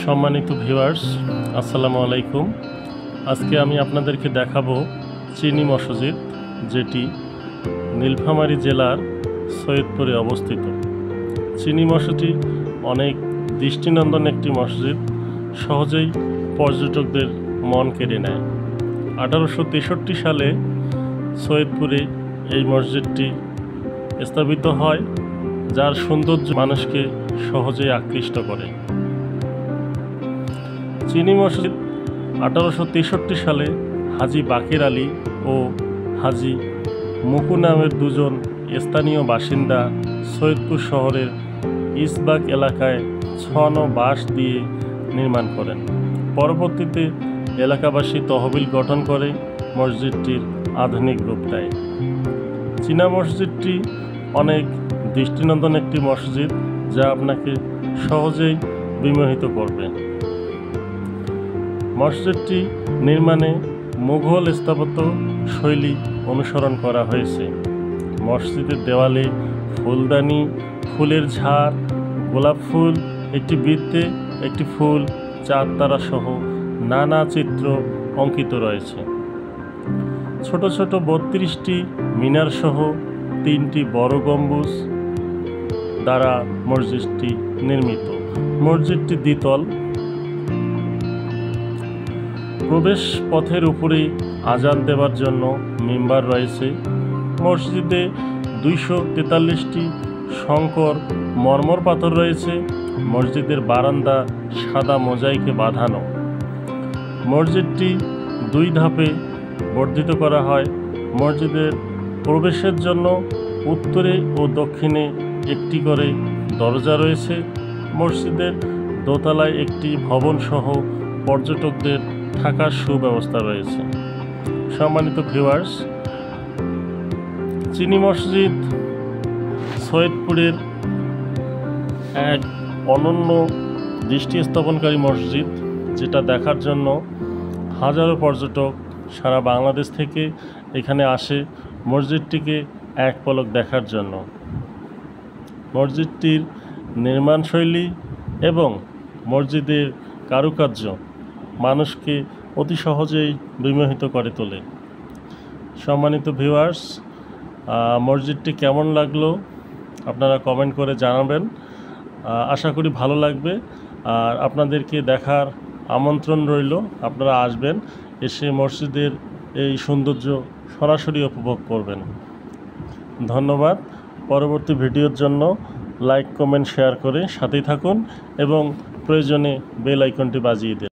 সম্মানিত ভিউয়ার্স, আসসালামু আলাইকুম। আজকে আমি আপনাদেরকে দেখাবো চিনি মসজিদ, যেটি নীলফামারী জেলার সৈয়দপুরে অবস্থিত। চিনি মসজিদটি অনেক দৃষ্টিনন্দন একটি মসজিদ, সহজেই পর্যটকদের মন কেড়ে নেয়। 1863 সালে সৈয়দপুরে এই মসজিদটি স্থাপিত হয়, যার সৌন্দর্য মানুষকে সহজেই আকৃষ্ট করে। চিনি মসজিদ 1863 সালে হাজী বাকের আলী ও হাজী মুকু নামের দুজন স্থানীয় বাসিন্দা সৈয়দপুর শহরের ইসবাগ এলাকায় ছন ও বাঁশ দিয়ে নির্মাণ করেন। পরবর্তীতে এলাকাবাসী তহবিল গঠন করে মসজিদটির আধুনিক রূপ দেয়। চীনা মসজিদটি অনেক দৃষ্টিনন্দন একটি মসজিদ, যা আপনাকে সহজেই বিমোহিত করবে। মসজিদটি নির্মাণে মুঘল স্থাপত্য শৈলী অনুসরণ করা হয়েছে। মসজিদের দেওয়ালে ফুলদানি, ফুলের ঝাড়, গোলাপ ফুল, একটি বৃত্তে একটি ফুল, চাঁদ তারা সহ নানা চিত্র অঙ্কিত রয়েছে। ছোট ছোট 32টি মিনার সহ 3টি বড় গম্বুজ দ্বারা মসজিদটি নির্মিত। মসজিদটি দ্বিতল। প্রবেশ পথের উপরেই আজান দেওয়ার জন্য মিম্বার রয়েছে। মসজিদে 243টি শঙ্কর মরমর পাথর রয়েছে। মসজিদের বারান্দা সাদা মোজাইকে বাঁধানো। মসজিদটি 2 ধাপে বর্ধিত করা হয়। মসজিদের প্রবেশের জন্য উত্তরে ও দক্ষিণে একটি করে দরজা রয়েছে। মসজিদের দোতলায় একটি ভবন সহ পর্যটকদের থাকার সুব্যবস্থা রয়েছে। সম্মানিত ভিউয়ার্স, চিনি মসজিদ সৈয়দপুরের এক অনন্য দৃষ্টি স্থাপনকারী মসজিদ, যেটা দেখার জন্য হাজারো পর্যটক সারা বাংলাদেশ থেকে এখানে আসে মসজিদটিকে এক পলক দেখার জন্য। মসজিদটির নির্মাণশৈলী এবং মসজিদের কারুকার্য মানুষকে অতি সহজেই বিমোহিত করে তোলে। সম্মানিত ভিউয়ার্স, মসজিদটি কেমন লাগলো আপনারা কমেন্ট করে জানাবেন। আশা করি ভালো লাগবে। আর আপনাদেরকে দেখার আমন্ত্রণ রইল, আপনারা আসবেন, এসে মসজিদের এই সৌন্দর্য সরাসরি উপভোগ করবেন। ধন্যবাদ। পরবর্তী ভিডিওর জন্য লাইক, কমেন্ট, শেয়ার করে সাথেই থাকুন এবং প্রয়োজনে বেল আইকনটি বাজিয়ে দিন।